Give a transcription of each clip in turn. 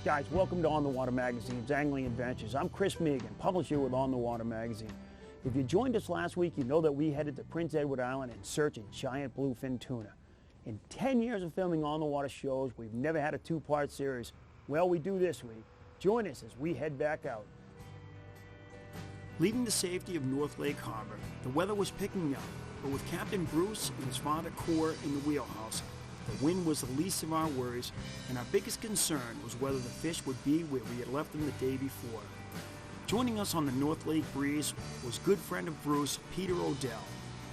Guys, welcome to On the Water Magazine's Angling Adventures. I'm Chris Megan, publisher with On the Water Magazine. If you joined us last week, you know that we headed to Prince Edward Island in search of giant bluefin tuna. In 10 years of filming On the Water shows, we've never had a two-part series. Well, we do this week. Join us as we head back out. Leaving the safety of North Lake Harbor, the weather was picking up, but with Captain Bruce and his father Core in the wheelhouse, the wind was the least of our worries, and our biggest concern was whether the fish would be where we had left them the day before. Joining us on the North Lake breeze was good friend of Bruce, Peter Odell,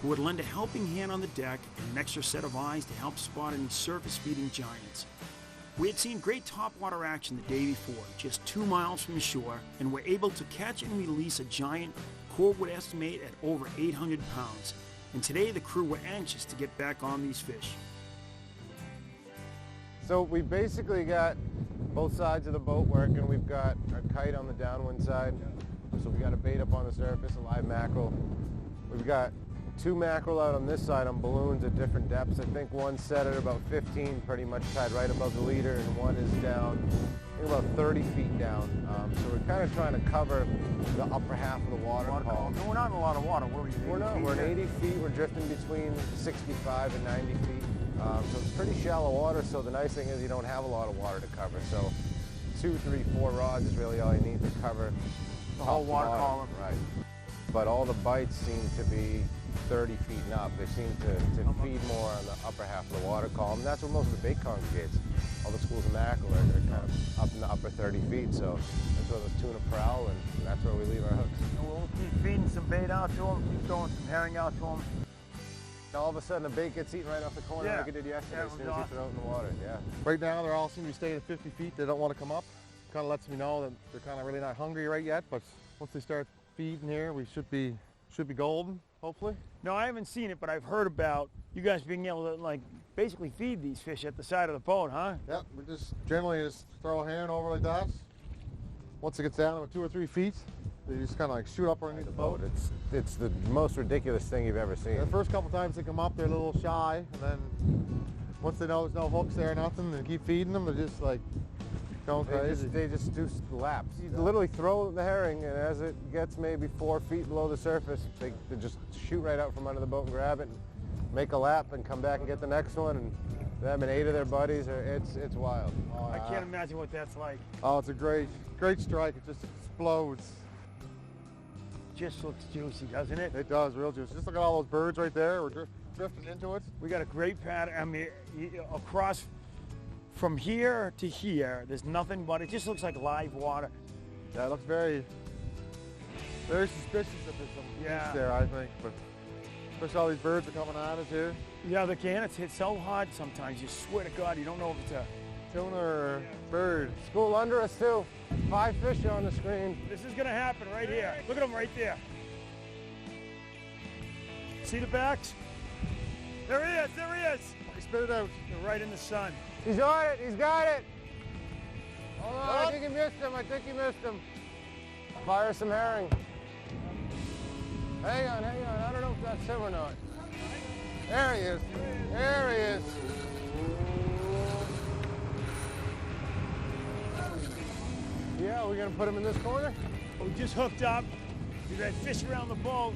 who would lend a helping hand on the deck and an extra set of eyes to help spot any surface-feeding giants. We had seen great topwater action the day before, just 2 miles from the shore, and were able to catch and release a giant Core would estimate at over 800 pounds. And today the crew were anxious to get back on these fish. So we basically got both sides of the boat working. We've got our kite on the downwind side. So we got a bait up on the surface, a live mackerel. We've got 2 mackerel out on this side on balloons at different depths. I think one's set at about 15, pretty much tied right above the leader, and one is down, I think about 30 feet down. So we're kind of trying to cover the upper half of the water column. No, we're not in a lot of water. Where are you? We're not. We're at 80 feet. We're drifting between 65 and 90 feet. So it's pretty shallow water, so the nice thing is you don't have a lot of water to cover. So 2, 3, 4 rods is really all you need to cover the whole water column. Right. But all the bites seem to be 30 feet and up. They seem to feed more on the upper half of the water column. And that's where most of the bait congregates. All the schools of mackerel are kind of up in the upper 30 feet. So that's where those tuna prowl, and that's where we leave our hooks. And we'll keep feeding some bait out to them, keep throwing some herring out to them. All of a sudden, the bait gets eaten right off the corner like it did yesterday as soon as you throw it in the water. Yeah. Right now, they're all seem to be staying at 50 feet. They don't want to come up. Kind of lets me know that they're kind of really not hungry right yet. But once they start feeding here, we should be golden, hopefully. No, I haven't seen it, but I've heard about you guys being able to basically feed these fish at the side of the boat, huh? Yep. We just generally throw a hand over like that. Once it gets down about 2 or 3 feet, they just kind of shoot up underneath the boat. It's the most ridiculous thing you've ever seen. The first couple times they come up, they're a little shy, and then once they know there's no hooks there or nothing, they keep feeding them. They're just like going crazy. They just do laps. You literally throw the herring, and as it gets maybe 4 feet below the surface, they just shoot right out from under the boat and grab it, and make a lap, and come back and get the next one. And them and 8 of their buddies, it's wild. I can't imagine what that's like. Oh, it's a great strike. It just explodes. Just looks juicy, doesn't it? It does, real juicy. Just look at all those birds right there. We're drifting into it. We got a great pattern. I mean, across from here to here, there's nothing but it just looks like live water. Yeah, it looks very suspicious that there's some fish there, I think. But especially all these birds are coming at us here. Yeah, they can. It's hit so hard sometimes. You swear to God, you don't know if it's a tuna or bird. School under us too. 5 fish on the screen. This is gonna happen right here. Look at them right there. See the backs? There he is, there he is. He spit it out. They're right in the sun. He's on it, he's got it. Hold on, I think he missed him. Fire some herring. Hang on. I don't know if that's him or not. There he is. There he is. Yeah, we're gonna put him in this corner? We just hooked up. We've had fish around the boat,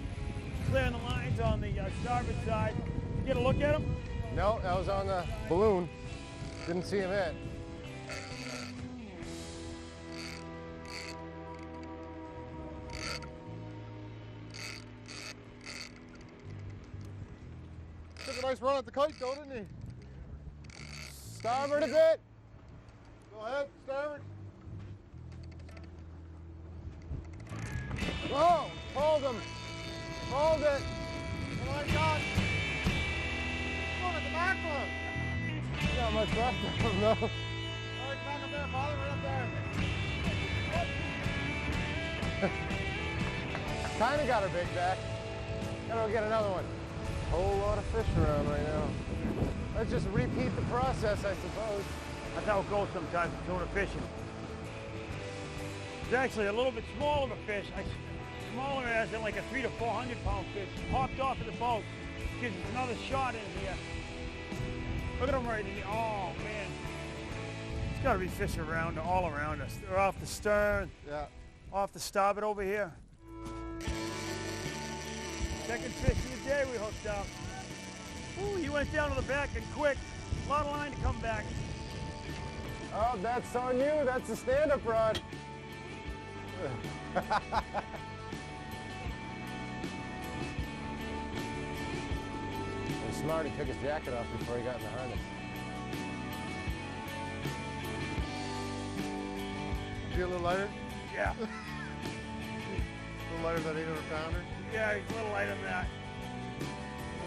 clearing the lines on the starboard side. You get a look at him? No, that was on the balloon. Didn't see him hit. Took a nice run at the kite though, didn't he? Starboard a bit. Go ahead, starboard. Oh, hold him. Hold it. Oh my God. Look at the mackerel. Not much left of him, no. All right, back up there, Father, right up there. Kind of got her big back. Gotta go get another one. Whole lot of fish around right now. Let's just repeat the process, I suppose. That's how it goes sometimes with tuna fishing. It's actually a little bit smaller of a fish. Smaller as in like a 300 to 400 pound fish. Popped off of the boat. Gives us another shot in here. Look at him right in here. Oh man. It's got to be fish around, all around us. They're off the stern, off the starboard over here. Second fish of the day we hooked up. Ooh, he went down to the back and quick. A lot of line to come back. Oh, that's on you. That's the stand-up rod. He's smart. He took his jacket off before he got in the harness. Feel a little lighter? Yeah. A little lighter than 800 pounder? Yeah, he's a little lighter than that.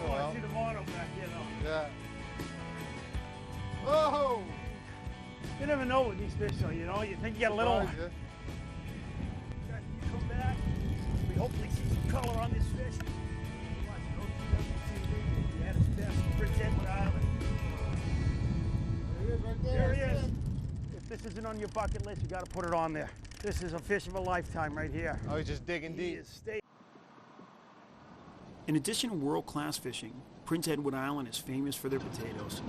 Oh, I well. see the mono back here, though. Yeah. Oh! You never know with these fish, though, you know? You think you got a little... Surprise, You come back, we hopefully see some color on this fish. Watch OTW TV. He had his best Prince Edward Island. There he is right there. There he is. If this isn't on your bucket list, you got to put it on there. This is a fish of a lifetime right here. Oh, he's just digging He deep. is stay. In addition to world-class fishing, Prince Edward Island is famous for their potatoes.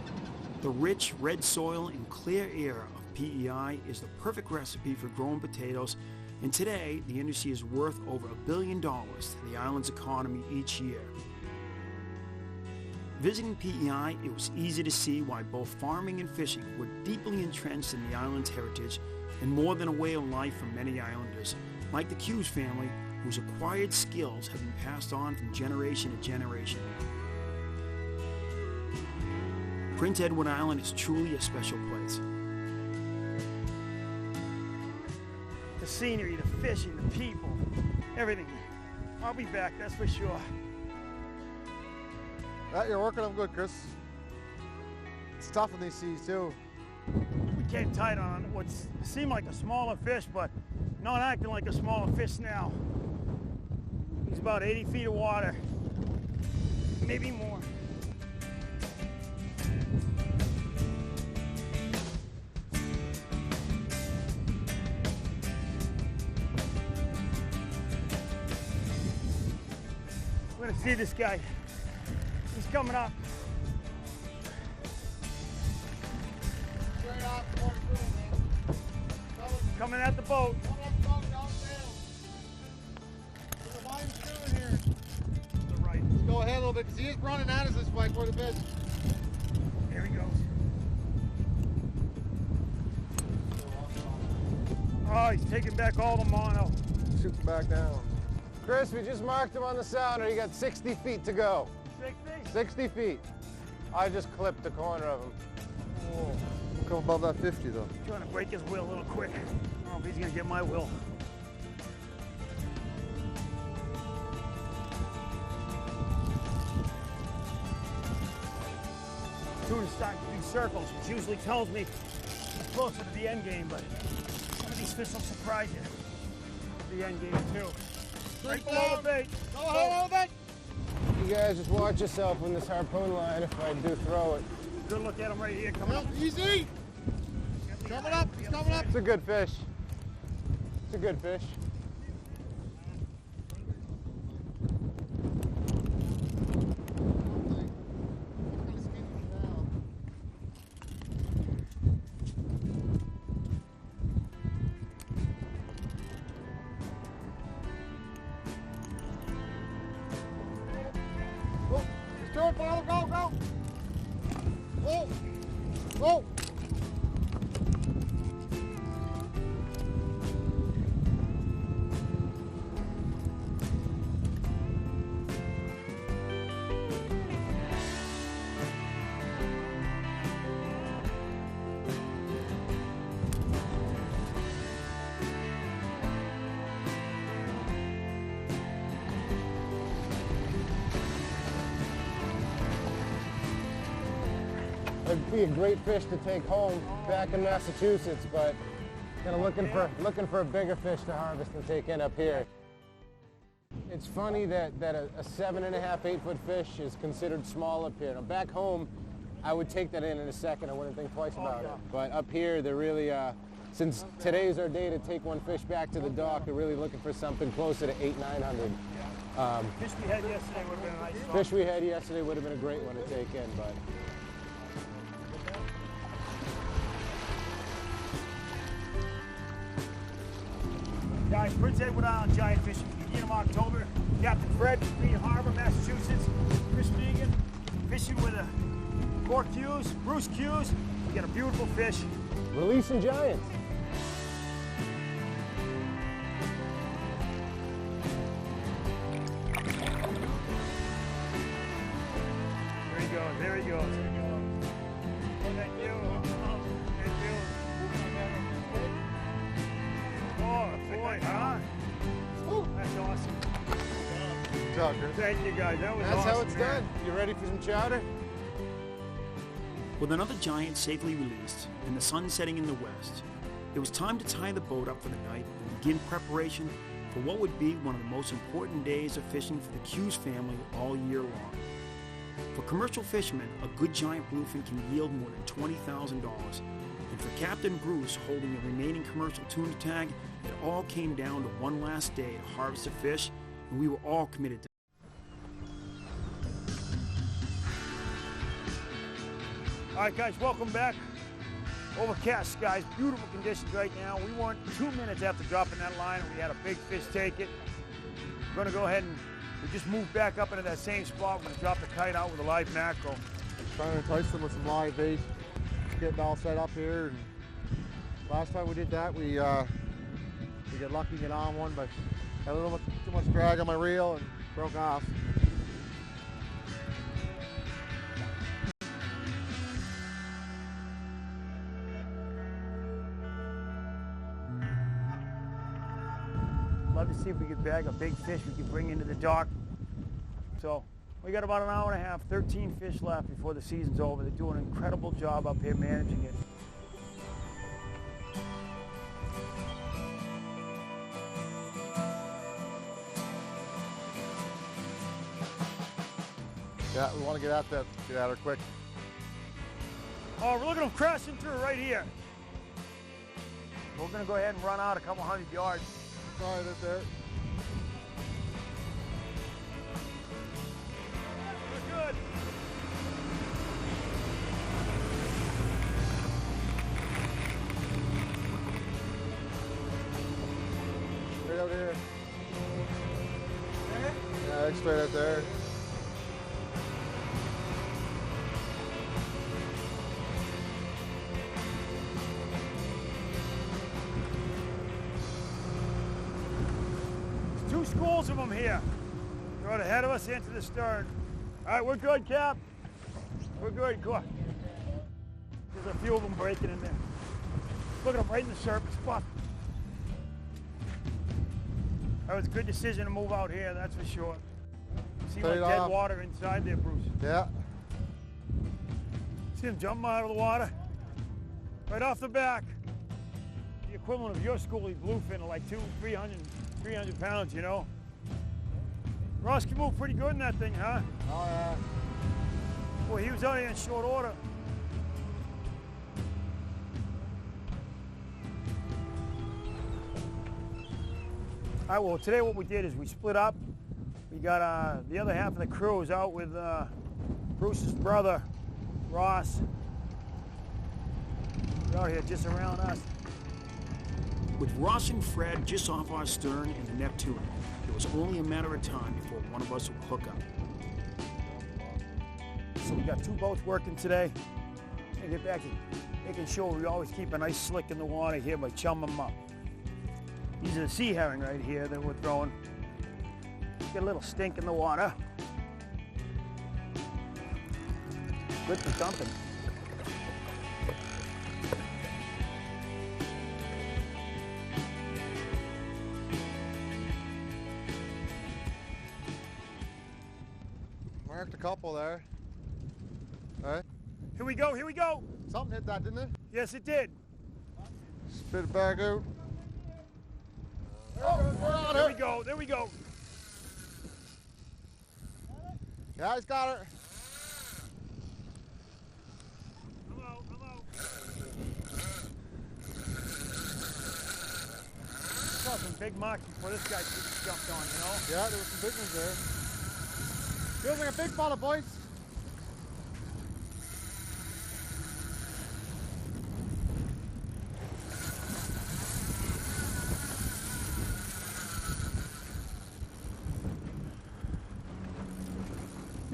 The rich red soil and clear air of PEI is the perfect recipe for growing potatoes, and today the industry is worth over $1 billion to the island's economy each year. Visiting PEI, it was easy to see why both farming and fishing were deeply entrenched in the island's heritage and more than a way of life for many islanders, like the Hughes family, whose acquired skills have been passed on from generation to generation. Prince Edward Island is truly a special place. The scenery, the fishing, the people, everything. I'll be back, that's for sure. You're working them good, Chris. It's tough in these seas, too. We came tight on what seemed like a smaller fish, but not acting like a smaller fish now. He's about 80 feet of water, maybe more. We're gonna see this guy. He's coming up. Straight off, going through, man. Coming at the boat. There's a line screw in here. To the right. Let's go ahead a little bit, because he is running at us this way quite a bit. There he goes. Oh, he's taking back all the mono. Shoots back down. Chris, we just marked him on the sounder. You got 60 feet to go. 60? 60 feet. I just clipped the corner of him. Oh, we'll come above that 50, though. Trying to break his wheel a little quick. I don't know if he's gonna get my wheel. Tuna's starting to do circles, which usually tells me he's closer to the end game, but some of these fish will surprise you at the end game too. Right below the bait. Go ahead, bit. You guys just watch yourself on this harpoon line if I do throw it. Good look at him right here coming up. Easy. Coming up, he's coming up. It's a good fish. It's a good fish. Go, go, go. Whoa. Whoa. It'd be a great fish to take home back in Massachusetts, but kind of looking for a bigger fish to harvest and take in up here. It's funny that a 7.5, 8 foot fish is considered small up here. Now back home, I would take that in a second. I wouldn't think twice about it. But up here, they're really, since today's our day to take one fish back to the dock, they're really looking for something closer to 800, 900. Fish we had yesterday would have been a nice one. Fish we had yesterday would have been a great one to take in, but. Guys, Prince Edward Island giant fishing, beginning of October. Captain Fred, Green Harbor, Massachusetts. Chris Megan, fishing with a Core Q's, Bruce Q's. We got a beautiful fish. Releasing giants. There he goes, there he goes. Thank you. Thank you. Oh, boy, huh? That's awesome. Good job, Chris. Thank you, guys. That was That's awesome. how it's man. done. You ready for some chowder? With another giant safely released and the sun setting in the west, it was time to tie the boat up for the night and begin preparation for what would be one of the most important days of fishing for the Q's family all year long. For commercial fishermen, a good giant bluefin can yield more than $20,000. And for Captain Bruce holding the remaining commercial tuna tag, it all came down to one last day to harvest a fish, and we were all committed to All right, guys, welcome back. Overcast skies, beautiful conditions right now. We weren't 2 minutes after dropping that line. We had a big fish take it. We're gonna go ahead and we just moved back up into that same spot. We're gonna drop the kite out with a live mackerel. Trying to entice them with some live bait. Getting all set up here. And last time we did that, we got lucky to get on one, but had a little bit too much drag on my reel and broke off. Love to see if we could bag a big fish we could bring into the dock. So we got about an hour and a half, 13 fish left before the season's over. They're doing an incredible job up here managing it. Yeah, we want to get at that, get at her quick. Oh, look at them crashing through right here. We're gonna go ahead and run out a couple 100 yards. Sorry, that's there. We're good. Straight out here. Yeah, straight out there. Two schools of them here. Right ahead of us into the stern. All right, we're good, Cap. We're good. Go on. There's a few of them breaking in there. Look at them right in the surface spot. That was a good decision to move out here, that's for sure. See like Straight dead off. water inside there, Bruce. Yeah. See him jumping out of the water? Right off the back. The equivalent of your schoolie bluefin, like 300 pounds, you know? Ross can move pretty good in that thing, huh? Oh, yeah. Boy, he was out here in short order. All right, well, today what we did is we split up. We got the other half of the crew is out with Bruce's brother, Ross. They're out here just around us. With Ross and Fred just off our stern in the Neptune, it was only a matter of time before one of us would hook up. So we got two boats working today. And get back to making sure we always keep a nice slick in the water here by chumming them up. These are the sea herring right here that we're throwing. Get a little stink in the water. Good for dumping. Marked a couple there. All right. Here we go, here we go. Something hit that, didn't it? Yes, it did. Spit it back out. There we go, there we go. Yeah, he's got her. I'm out, I'm out. Saw some big marks before this guy jumped on, you know? Yeah, there was some big ones there. Feels like a big fella, boys.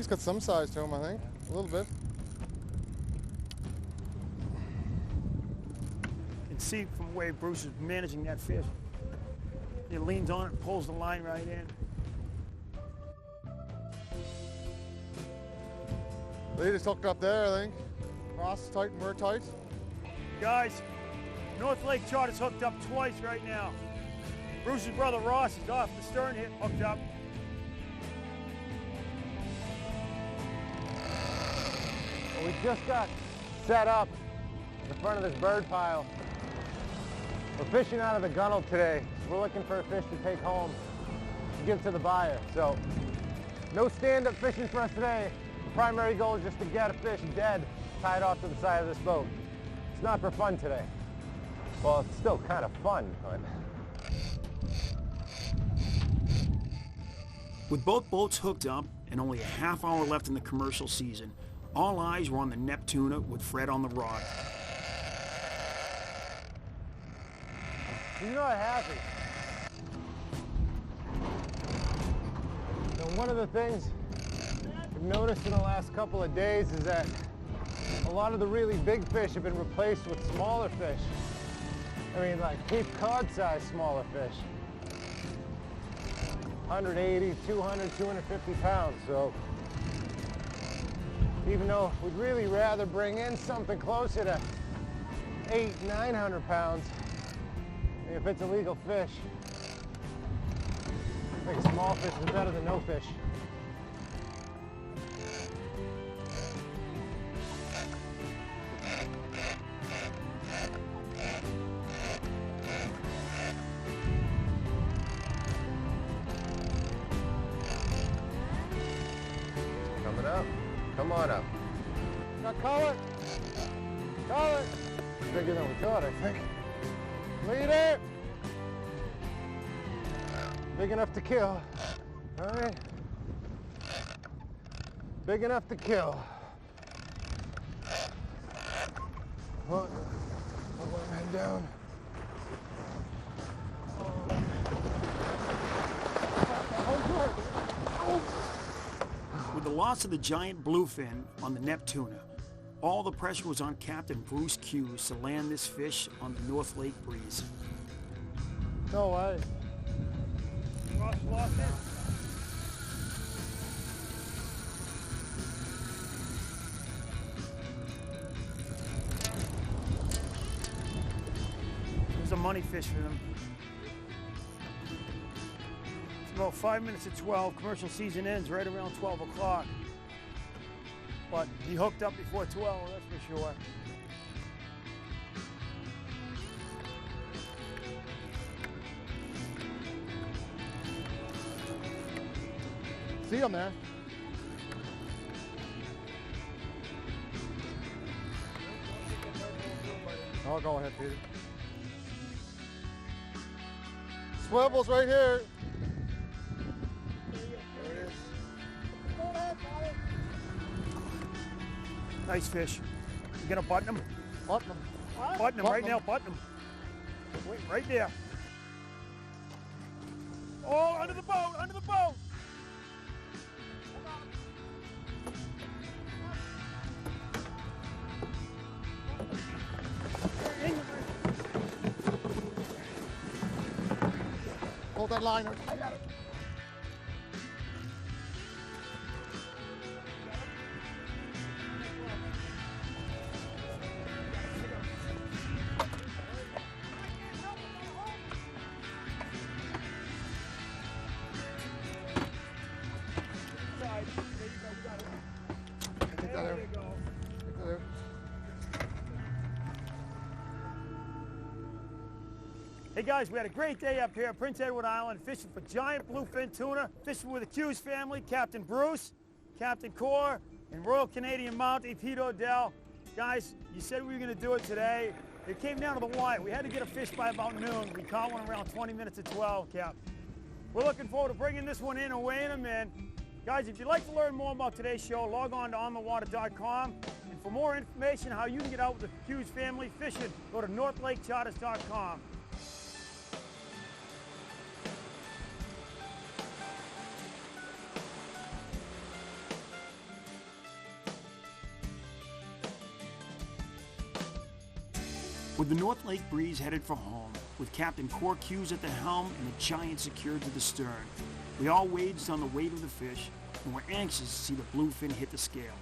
He's got some size to him, I think. A little bit. You can see from the way Bruce is managing that fish. He leans on it, pulls the line right in. They just hooked up there, I think. Ross is tight and we're tight. Guys, North Lake Charter's hooked up twice right now. Bruce's brother Ross is off the stern hit, hooked up. Well, we just got set up in front of this bird pile. We're fishing out of the gunnel today. We're looking for a fish to take home to give to the buyer. So, no stand-up fishing for us today. The primary goal is just to get a fish dead, tied off to the side of this boat. It's not for fun today. Well, it's still kind of fun, but... With both boats hooked up and only a half hour left in the commercial season, all eyes were on the Neptuna with Fred on the rod. He's not happy. Now, one of the things I've noticed in the last couple of days is that a lot of the really big fish have been replaced with smaller fish. I mean, like Cape Cod size smaller fish. 180, 200, 250 pounds. So even though we'd really rather bring in something closer to 800, 900 pounds, if it's a legal fish, I think small fish is better than no fish. Coming up. Come on up. Now call it. Call it. Bigger than we thought, I think. Lead it. Big enough to kill. All right. Big enough to kill. I'll let him head down. With the loss of the giant bluefin on the Neptuna, all the pressure was on Captain Bruce Hughes to land this fish on the North Lake breeze. No way. Ross lost it. It was a money fish for them. It's about 5 minutes to 12. Commercial season ends right around 12 o'clock. But he hooked up before 12, that's for sure. See him there. Oh, go ahead, Peter. Swivels right here. There it is. Nice fish. You gonna button him? Button him. Button him right now, button him. Wait, right there. Oh, under the boat, under the boat. Hold that liner. I got it. Take that there. Take that there. Hey guys, we had a great day up here at Prince Edward Island fishing for giant bluefin tuna, fishing with the Hughes family, Captain Bruce, Captain Core, and Royal Canadian Mountie, Pete O'Dell. Guys, you said we were going to do it today. It came down to the wire. We had to get a fish by about noon. We caught one around 20 minutes to 12, Cap. We're looking forward to bringing this one in and weighing them in. Guys, if you'd like to learn more about today's show, log on to onthewater.com. And for more information how you can get out with the Hughes family fishing, go to northlakecharters.com. With the North Lake breeze headed for home, with Captain Cork Hughes at the helm and the Giant secured to the stern, we all waged on the weight of the fish and were anxious to see the bluefin hit the scale.